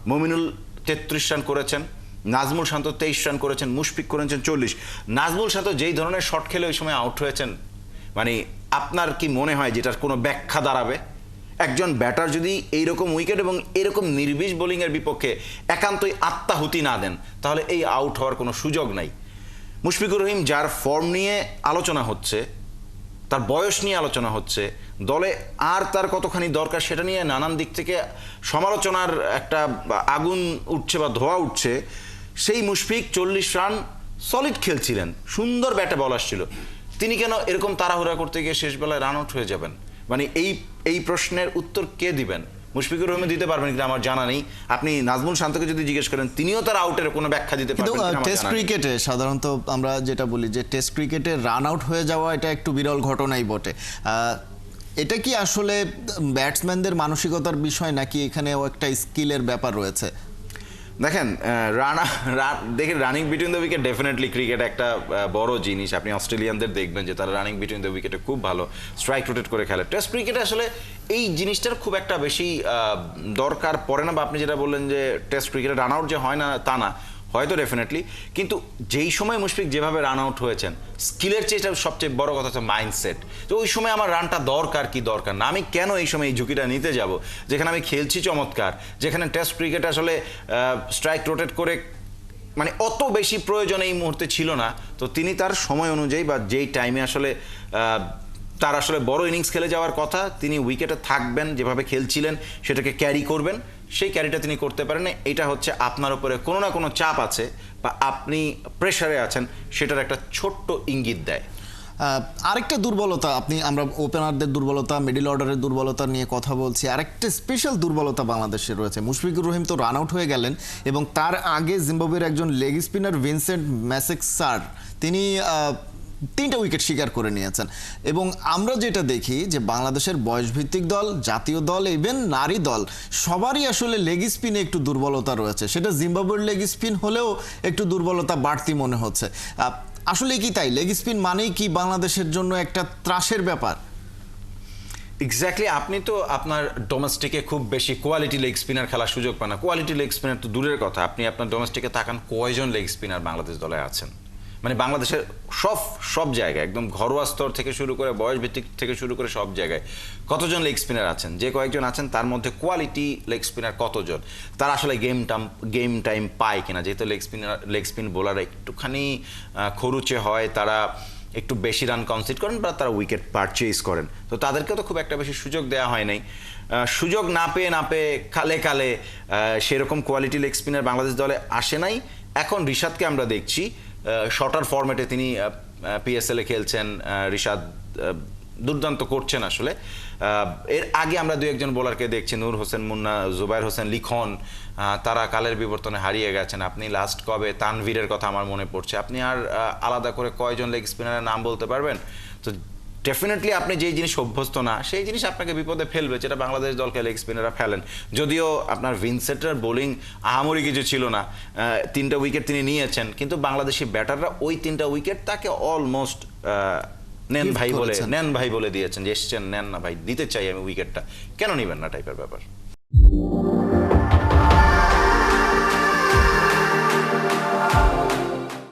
Mominul 33 run করেছেন, নাজমুল শান্ত 23 run করেছেন, মুশফিক করেছেন 40। নাজমুল শান্ত যেই ধরনের শট খেলে ওই সময় আউট হয়েছেন, মানে আপনার কি মনে হয় যেটার কোনো ব্যাখ্যা দাঁড়াবে? একজন ব্যাটার যদি এইরকম উইকেট এবং এরকম নির্বিষ বোলিংয়ের বিপক্ষে একান্তই আত্মাহুতি না দেন, তাহলে এই আউট হওয়ার কোনো সুযোগ নাই। মুশফিকুর রহিম, যার ফর্ম নিয়ে আলোচনা হচ্ছে, তার বয়স নিয়ে আলোচনা হচ্ছে, দলে আর তার কতখানি দরকার সেটা নিয়ে নানান দিক থেকে সমালোচনার একটা আগুন উঠছে বা ধোঁয়া উঠছে, সেই মুশফিক 40 রান সলিড খেলছিলেন, সুন্দর ব্যাটে বল আসছিল, তিনি কেন এরকম তাড়াহুড়া করতে গিয়ে শেষ বেলায় রান আউট হয়ে যাবেন? মানে এই প্রশ্নের উত্তর কে দিবেন? মুশফিকুর রহিম দিতে পারবেন কিনা আমার জানা নেই। আপনি নাজমুল শান্তকে যদি জিজ্ঞেস করেন, তিনিও তার আউটের কোনো ব্যাখ্যা দিতে পারবেন কিনা। টেস্ট ক্রিকেটে সাধারণত আমরা যেটা বলি যে টেস্ট ক্রিকেটে রান আউট হয়ে যাওয়া এটা একটু বিরল ঘটনাই বটে। এটা কি আসলে ব্যাটসম্যানদের মানসিকতার বিষয়, নাকি এখানেও একটা স্কিলের ব্যাপার রয়েছে? দেখেন, দেখেন running between the wicket definitely cricket একটা বড় জিনিস। আপনি অস্ট্রেলিয়ানদের দেখবেন যে তারা রানিং বিটুইন দ্য উইকেটে খুব ভালো স্ট্রাইক রোটেট করে খেলে। টেস্ট ক্রিকেটে আসলে এই জিনিসটার খুব একটা বেশি দরকার পড়ে না, বা আপনি যেটা বললেন যে টেস্ট ক্রিকেটে রান আউট যে হয় না তা না, হয়তো ডেফিনেটলি, কিন্তু যেই সময় মুশফিক যেভাবে রান আউট হয়েছেন, স্কিলের চেয়ে সবচেয়ে বড় কথা হচ্ছে মাইন্ডসেট। তো ওই সময় আমার রানটা দরকার কি দরকার না, আমি কেন এই সময় এই ঝুঁকিটা নিতে যাব, যেখানে আমি খেলছি চমৎকার, যেখানে টেস্ট ক্রিকেট আসলে স্ট্রাইক রোটেট করে মানে অত বেশি প্রয়োজন এই মুহূর্তে ছিল না। তো তিনি তার সময় অনুযায়ী বা যেই টাইমে আসলে তার আসলে বড় ইনিংস খেলে যাওয়ার কথা, তিনি উইকেটে থাকবেন, যেভাবে খেলছিলেন সেটাকে ক্যারি করবেন, সেই ক্যারিটা তিনি করতে পারেন। এটা হচ্ছে আপনার উপরে কোনো না কোনো চাপ আছে বা আপনি প্রেশারে আছেন, সেটার একটা ছোট্ট ইঙ্গিত দেয়। আরেকটা দুর্বলতা, আমরা ওপেনারদের দুর্বলতা, মিডল অর্ডারের দুর্বলতা নিয়ে কথা বলছি। আরেকটা স্পেশাল দুর্বলতা বাংলাদেশের রয়েছে। মুশফিকুর রহিম তো রান আউট হয়ে গেলেন, এবং তার আগে জিম্বাবুয়ের একজন লেগ স্পিনার ভিনসেন্ট ম্যাসেক্সার, তিনি 3টা উইকেট শিকার করে নিয়েছেন। এবং আমরা যেটা দেখি যে বাংলাদেশের বয়সভিত্তিক দল, জাতীয় দল, ইভেন নারী দল, সবারই আসলে লেগ স্পিনে একটু দুর্বলতা রয়েছে। সেটা জিম্বাবুয়ের লেগ স্পিন হলেও একটু দুর্বলতা বাড়তি মনে হচ্ছে। আসলে কি তাই? লেগ স্পিন মানেই কি বাংলাদেশের জন্য একটা ত্রাসের ব্যাপার? এক্স্যাক্টলি। আপনি তো আপনার ডোমেস্টিকে খুব বেশি কোয়ালিটি লেগ স্পিনার খেলার সুযোগ পান না। কোয়ালিটি লেগ স্পিনার তো দূরের কথা, আপনি আপনার ডোমেস্টিকে তাকান, কয়জন লেগ স্পিনার বাংলাদেশ দলে আছেন? মানে বাংলাদেশের সব জায়গায়, একদম ঘরোয়া স্তর থেকে শুরু করে বয়স ভিত্তিক থেকে শুরু করে সব জায়গায় কতজন লেগ স্পিনার আছেন? যে কয়েকজন আছেন তার মধ্যে কোয়ালিটি লেগ স্পিনার কতজন? তারা আসলে গেম টাইম পায় কিনা? যেহেতু লেগ স্পিন বোলার একটুখানি খরুচে হয়, তারা একটু বেশি রান কনসিড করেন বা তারা উইকেট পারচেজ করেন, তো তাদেরকে তো খুব একটা বেশি সুযোগ দেওয়া হয় নাই। সুযোগ না পেয়ে কালে সেরকম কোয়ালিটি লেগ স্পিনার বাংলাদেশ দলে আসে নাই। এখন রিশাদকে আমরা দেখছি শর্টার ফরম্যাটে, তিনি পিএসএল এ খেলছেন। রিশাদ দুর্দান্ত করছেন আসলে। এর আগে আমরা দু একজন বোলারকে দেখছি, নূর হোসেন মুন্না, জুবাইর হোসেন লিখন, তারা কালের বিবর্তনে হারিয়ে গেছেন। আপনি লাস্ট কবে তানভীরের কথা আমার মনে পড়ছে, আপনি আর আলাদা করে কয়জন লেগ স্পিনারের নাম বলতে পারবেন? তো ডেফিনেটলি আপনি যেই জিনিস অভ্যস্ত না, সেই জিনিস আপনাকে বিপদে ফেলবে, যেটা বাংলাদেশ দলকে লেগ স্পিনাররা ফেলেন। যদিও আপনার ভিনসেন্টের বোলিং আহামরি কিছু ছিল না, 3টা উইকেট তিনি নিয়েছেন, কিন্তু বাংলাদেশি ব্যাটাররা ওই 3টা উইকেট তাকে অলমোস্ট নেন ভাই বলে দিয়েছেন, যে এসছেন, নেন না ভাই, দিতে চাই আমি উইকেটটা, কেন নিবেন না টাইপের ব্যাপার।